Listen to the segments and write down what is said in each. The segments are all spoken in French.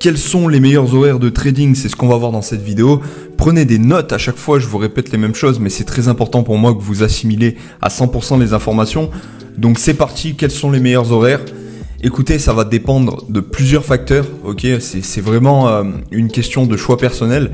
Quels sont les meilleurs horaires de trading? C'est ce qu'on va voir dans cette vidéo. Prenez des notes à chaque fois, je vous répète les mêmes choses, mais c'est très important pour moi que vous assimilez à 100% les informations. Donc c'est parti, quels sont les meilleurs horaires? Écoutez, ça va dépendre de plusieurs facteurs, ok? C'est vraiment une question de choix personnel.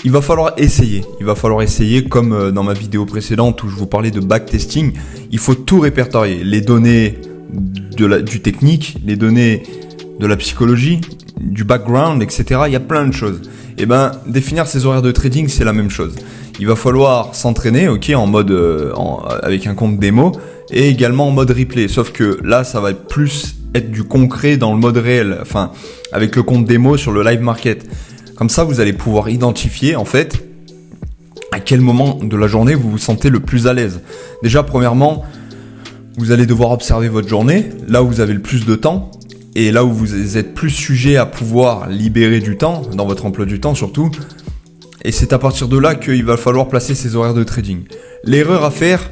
Il va falloir essayer comme dans ma vidéo précédente où je vous parlais de backtesting. Il faut tout répertorier, les données du technique, les données de la psychologie, du background, etc. Il y a plein de choses. Et ben, définir ses horaires de trading, c'est la même chose. Il va falloir s'entraîner, ok, en mode avec un compte démo et également en mode replay. Sauf que là, ça va plus être du concret dans le mode réel. Enfin, avec le compte démo sur le live market. Comme ça, vous allez pouvoir identifier en fait à quel moment de la journée vous vous sentez le plus à l'aise. Déjà, premièrement, vous allez devoir observer votre journée, là où vous avez le plus de temps. Et là où vous êtes plus sujet à pouvoir libérer du temps, dans votre emploi du temps surtout. Et c'est à partir de là qu'il va falloir placer ses horaires de trading. L'erreur à faire,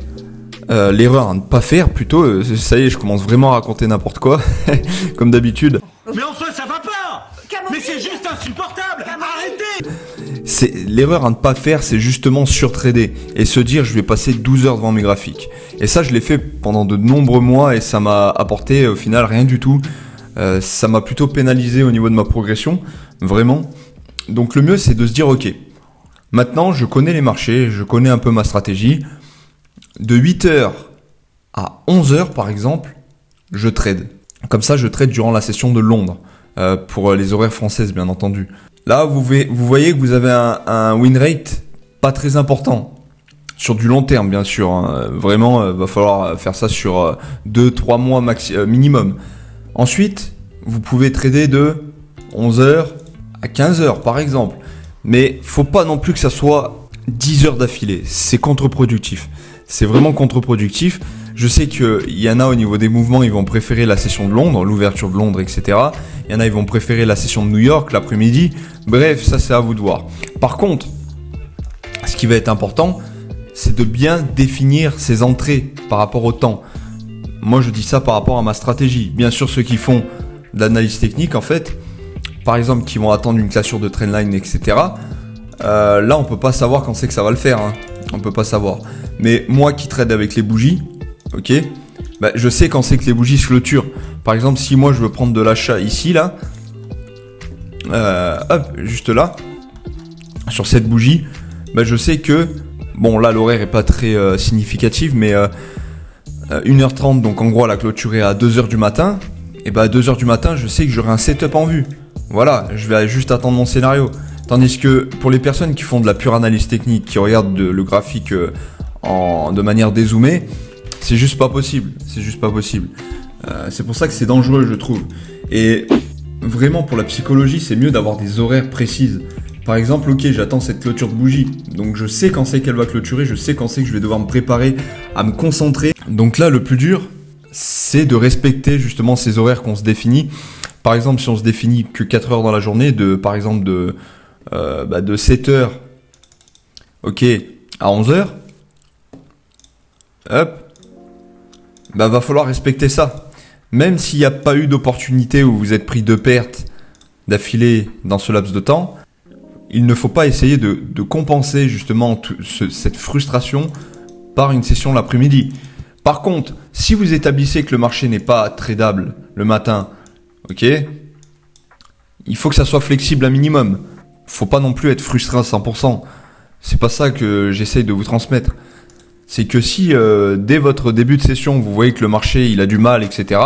l'erreur à ne pas faire plutôt, ça y est, je commence vraiment à raconter n'importe quoi, comme d'habitude. Mais en soi, ça va pas! Mais c'est juste insupportable! Arrêtez! L'erreur à ne pas faire, c'est justement surtrader et se dire je vais passer 12 heures devant mes graphiques. Et ça, je l'ai fait pendant de nombreux mois et ça m'a apporté au final rien du tout. Ça m'a plutôt pénalisé au niveau de ma progression, vraiment. Donc le mieux, c'est de se dire, ok, maintenant je connais les marchés, je connais un peu ma stratégie. De 8h à 11h, par exemple, je trade. Comme ça, je trade durant la session de Londres, pour les horaires françaises, bien entendu. Là, vous voyez que vous avez un win rate pas très important. Sur du long terme, bien sûr. Hein. Vraiment, va falloir faire ça sur 2-3 mois minimum. Ensuite, vous pouvez trader de 11h à 15h par exemple. Mais faut pas non plus que ça soit 10 heures d'affilée. C'est contre-productif. C'est vraiment contre-productif. Je sais qu'il y en a au niveau des mouvements, ils vont préférer la session de Londres, l'ouverture de Londres, etc. Il y en a, ils vont préférer la session de New York l'après-midi. Bref, ça c'est à vous de voir. Par contre, ce qui va être important, c'est de bien définir ses entrées par rapport au temps. Moi, je dis ça par rapport à ma stratégie. Bien sûr, ceux qui font de l'analyse technique, en fait, par exemple, qui vont attendre une cassure de trendline, etc. Là, on peut pas savoir quand c'est que ça va le faire. Hein. On peut pas savoir. Mais moi qui trade avec les bougies, ok, bah, je sais quand c'est que les bougies se clôturent. Par exemple, si moi je veux prendre de l'achat ici, là, hop, juste là, sur cette bougie, bah, je sais que, bon, là, l'horaire est pas très significatif, mais 1h30, donc en gros, la clôture est à 2h du matin. Et bah, à 2h du matin, je sais que j'aurai un setup en vue. Voilà, je vais juste attendre mon scénario. Tandis que pour les personnes qui font de la pure analyse technique, qui regardent le graphique de manière dézoomée, c'est juste pas possible. C'est juste pas possible. C'est pour ça que c'est dangereux, je trouve. Et vraiment, pour la psychologie, c'est mieux d'avoir des horaires précises. Par exemple, ok, j'attends cette clôture de bougie. Donc je sais quand c'est qu'elle va clôturer, je sais quand c'est que je vais devoir me préparer à me concentrer. Donc là, le plus dur, c'est de respecter justement ces horaires qu'on se définit. Par exemple, si on se définit que 4 heures dans la journée, par exemple de 7h ok, à 11h, hop, bah va falloir respecter ça. Même s'il n'y a pas eu d'opportunité où vous êtes pris de pertes d'affilée dans ce laps de temps, il ne faut pas essayer de compenser justement cette frustration par une session l'après-midi. Par contre, si vous établissez que le marché n'est pas tradable le matin, ok, il faut que ça soit flexible un minimum. Faut pas non plus être frustré à 100%. C'est pas ça que j'essaye de vous transmettre. C'est que si dès votre début de session, vous voyez que le marché il a du mal, etc.,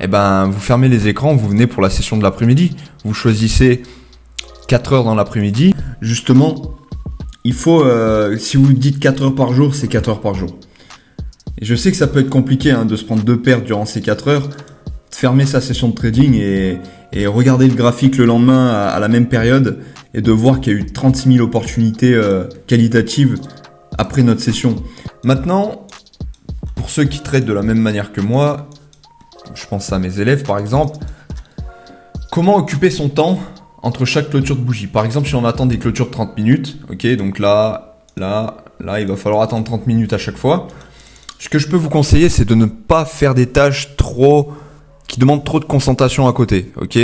eh ben vous fermez les écrans, vous venez pour la session de l'après-midi. Vous choisissez 4 heures dans l'après-midi. Justement, il faut, si vous dites 4 heures par jour, c'est 4 heures par jour. Et je sais que ça peut être compliqué de se prendre 2 pertes durant ces 4 heures, de fermer sa session de trading et regarder le graphique le lendemain à la même période et de voir qu'il y a eu 36 000 opportunités qualitatives après notre session. Maintenant, pour ceux qui traitent de la même manière que moi, je pense à mes élèves par exemple, comment occuper son temps entre chaque clôture de bougie? Par exemple, si on attend des clôtures de 30 minutes, ok, donc là, il va falloir attendre 30 minutes à chaque fois. Ce que je peux vous conseiller, c'est de ne pas faire des tâches qui demandent trop de concentration à côté, ok.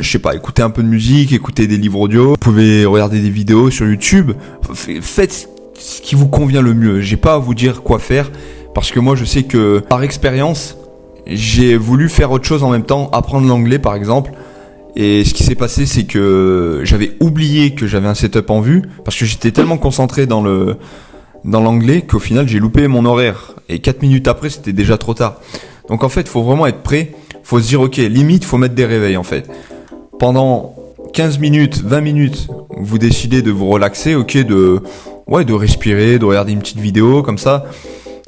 je sais pas, écouter un peu de musique, écouter des livres audio, vous pouvez regarder des vidéos sur YouTube. Faites ce qui vous convient le mieux. J'ai pas à vous dire quoi faire parce que moi je sais que par expérience, j'ai voulu faire autre chose en même temps, apprendre l'anglais par exemple. Et ce qui s'est passé, c'est que j'avais oublié que j'avais un setup en vue parce que j'étais tellement concentré dans l'anglais qu'au final j'ai loupé mon horaire. Et 4 minutes après, c'était déjà trop tard. Donc en fait, il faut vraiment être prêt. Faut se dire, ok, limite, faut mettre des réveils en fait. Pendant 15 minutes, 20 minutes, vous décidez de vous relaxer, ok, de respirer, de regarder une petite vidéo comme ça,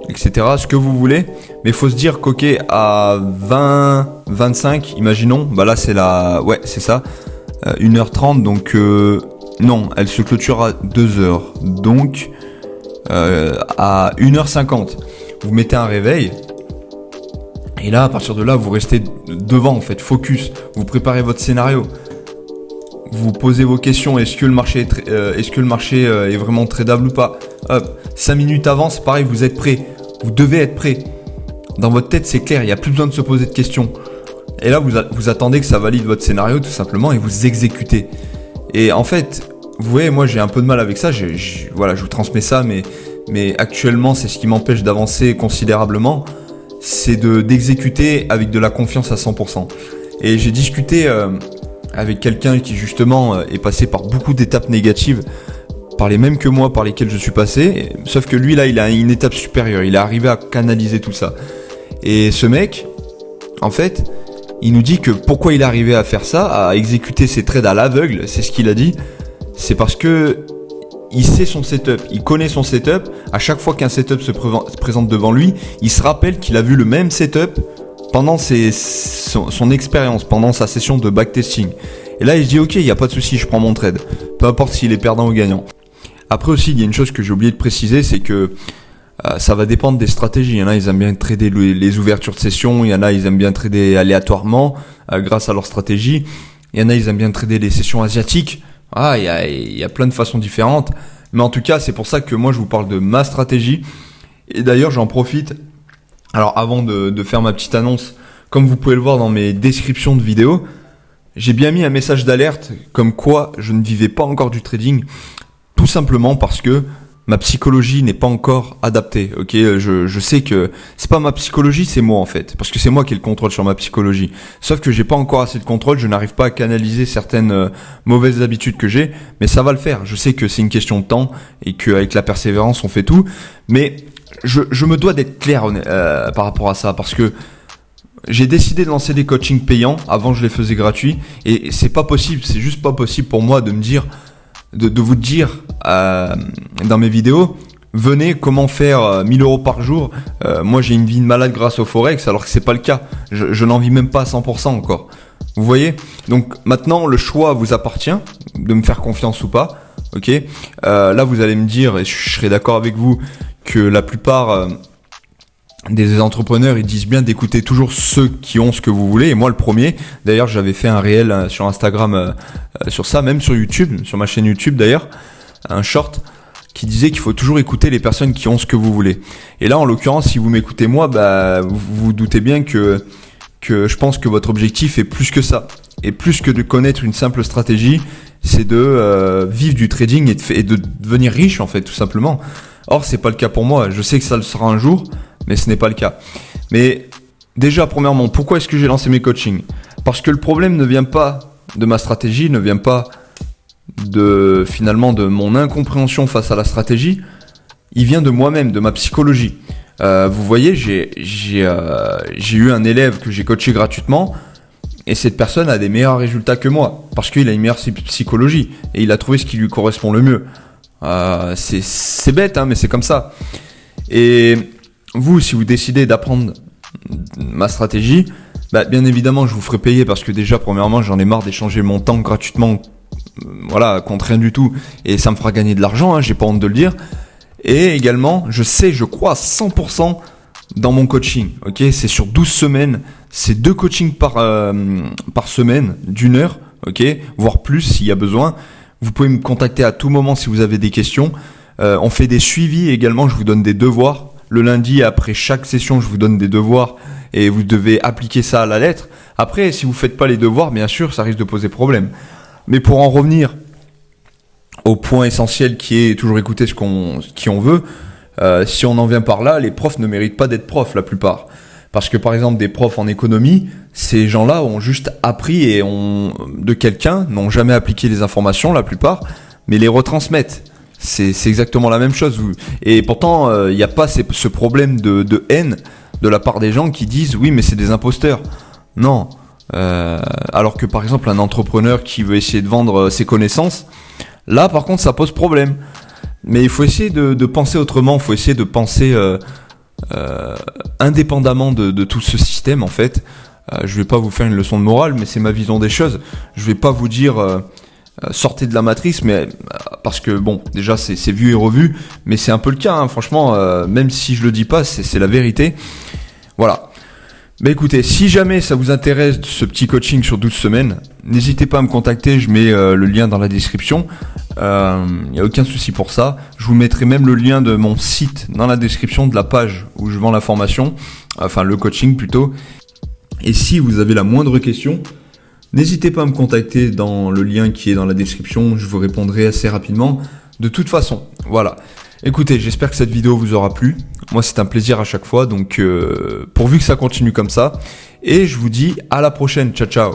etc. Ce que vous voulez. Mais il faut se dire qu'ok, à 20, 25, imaginons, bah là c'est c'est ça, 1h30, donc non, elle se clôture à 2h. Donc à 1h50, vous mettez un réveil. Et là, à partir de là, vous restez devant, en fait, focus. Vous préparez votre scénario. Vous posez vos questions. Est-ce que le marché est vraiment tradable ou pas? Hop, 5 minutes avant, c'est pareil, vous êtes prêt. Vous devez être prêt. Dans votre tête, c'est clair, il n'y a plus besoin de se poser de questions. Et là, vous attendez que ça valide votre scénario, tout simplement, et vous exécutez. Et en fait, vous voyez, moi, j'ai un peu de mal avec ça. Je vous transmets ça, mais actuellement, c'est ce qui m'empêche d'avancer considérablement. C'est d'exécuter avec de la confiance à 100%. Et j'ai discuté avec quelqu'un qui justement est passé par beaucoup d'étapes négatives, par les mêmes que moi, par lesquelles je suis passé, sauf que lui là, il a une étape supérieure, il est arrivé à canaliser tout ça. Et ce mec, en fait, il nous dit que pourquoi il est arrivé à faire ça, à exécuter ses trades à l'aveugle, c'est ce qu'il a dit, c'est parce que il sait son setup, il connaît son setup. À chaque fois qu'un setup se présente devant lui, il se rappelle qu'il a vu le même setup pendant son expérience, pendant sa session de backtesting. Et là, il se dit ok, il n'y a pas de souci, je prends mon trade. Peu importe s'il est perdant ou gagnant. Après aussi, il y a une chose que j'ai oublié de préciser, c'est que ça va dépendre des stratégies. Il y en a, ils aiment bien trader les ouvertures de session. Il y en a, ils aiment bien trader aléatoirement grâce à leur stratégie. Il y en a, ils aiment bien trader les sessions asiatiques. Il y a plein de façons différentes. Mais en tout cas, c'est pour ça que moi, je vous parle de ma stratégie. Et d'ailleurs, j'en profite. Alors, avant de faire ma petite annonce, comme vous pouvez le voir dans mes descriptions de vidéos, j'ai bien mis un message d'alerte comme quoi je ne vivais pas encore du trading. Tout simplement parce que ma psychologie n'est pas encore adaptée. Ok, je sais que c'est pas ma psychologie, c'est moi en fait, parce que c'est moi qui ai le contrôle sur ma psychologie. Sauf que j'ai pas encore assez de contrôle, je n'arrive pas à canaliser certaines mauvaises habitudes que j'ai, mais ça va le faire. Je sais que c'est une question de temps et qu'avec la persévérance on fait tout, mais je me dois d'être clair par rapport à ça, parce que j'ai décidé de lancer des coachings payants. Avant, je les faisais gratuits et c'est pas possible, c'est juste pas possible pour moi de me dire. De vous dire dans mes vidéos, venez comment faire 1000 € par jour. Moi j'ai une vie de malade grâce au Forex, alors que c'est pas le cas. Je n'en vis même pas à 100% encore. Vous voyez? Donc maintenant le choix vous appartient de me faire confiance ou pas. Ok. Là vous allez me dire, et je serai d'accord avec vous, que la plupart des entrepreneurs, ils disent bien d'écouter toujours ceux qui ont ce que vous voulez, et moi le premier. D'ailleurs, j'avais fait un réel sur Instagram sur ça, même sur YouTube, sur ma chaîne YouTube d'ailleurs, un short qui disait qu'il faut toujours écouter les personnes qui ont ce que vous voulez. Et là, en l'occurrence, si vous m'écoutez moi, vous vous doutez bien que je pense que votre objectif est plus que ça. Et plus que de connaître une simple stratégie, c'est de vivre du trading et de devenir riche en fait, tout simplement. Or, c'est pas le cas pour moi. Je sais que ça le sera un jour, mais ce n'est pas le cas. Mais déjà, premièrement, pourquoi est-ce que j'ai lancé mes coachings? Parce que le problème ne vient pas de ma stratégie, ne vient pas finalement de mon incompréhension face à la stratégie. Il vient de moi-même, de ma psychologie. Vous voyez, j'ai eu un élève que j'ai coaché gratuitement, et cette personne a des meilleurs résultats que moi, parce qu'il a une meilleure psychologie, et il a trouvé ce qui lui correspond le mieux. C'est bête, hein, mais c'est comme ça. Et vous, si vous décidez d'apprendre ma stratégie, bien évidemment, je vous ferai payer, parce que déjà, premièrement, j'en ai marre d'échanger mon temps gratuitement, contre rien du tout, et ça me fera gagner de l'argent, hein, j'ai pas honte de le dire. Et également, je crois à 100% dans mon coaching. Ok, c'est sur 12 semaines, c'est 2 coachings par semaine, d'1 heure, ok, voire plus s'il y a besoin. Vous pouvez me contacter à tout moment si vous avez des questions. On fait des suivis également, je vous donne des devoirs. Le lundi, après chaque session, je vous donne des devoirs et vous devez appliquer ça à la lettre. Après, si vous faites pas les devoirs, bien sûr, ça risque de poser problème. Mais pour en revenir au point essentiel qui est toujours écouter qui on veut, si on en vient par là, les profs ne méritent pas d'être profs, la plupart. Parce que par exemple, des profs en économie, ces gens-là ont juste appris de quelqu'un, n'ont jamais appliqué les informations, la plupart, mais les retransmettent. C'est exactement la même chose. Et pourtant, il n'y a pas ce problème de haine de la part des gens qui disent oui, mais c'est des imposteurs. Non. Alors que par exemple, un entrepreneur qui veut essayer de vendre ses connaissances, là par contre, ça pose problème. Mais il faut essayer de penser autrement, il faut essayer de penser indépendamment de tout ce système en fait. Je vais pas vous faire une leçon de morale, mais c'est ma vision des choses. Je vais pas vous dire sortez de la matrice, mais parce que bon, déjà c'est vu et revu, mais c'est un peu le cas, hein, franchement, même si je le dis pas, c'est la vérité. Voilà. Bah écoutez, si jamais ça vous intéresse ce petit coaching sur 12 semaines, n'hésitez pas à me contacter, je mets le lien dans la description. Y a aucun souci pour ça. Je vous mettrai même le lien de mon site dans la description de la page où je vends la formation, enfin le coaching plutôt. Et si vous avez la moindre question, n'hésitez pas à me contacter dans le lien qui est dans la description, je vous répondrai assez rapidement. De toute façon, voilà. Écoutez, j'espère que cette vidéo vous aura plu. Moi, c'est un plaisir à chaque fois, donc pourvu que ça continue comme ça. Et je vous dis à la prochaine. Ciao, ciao.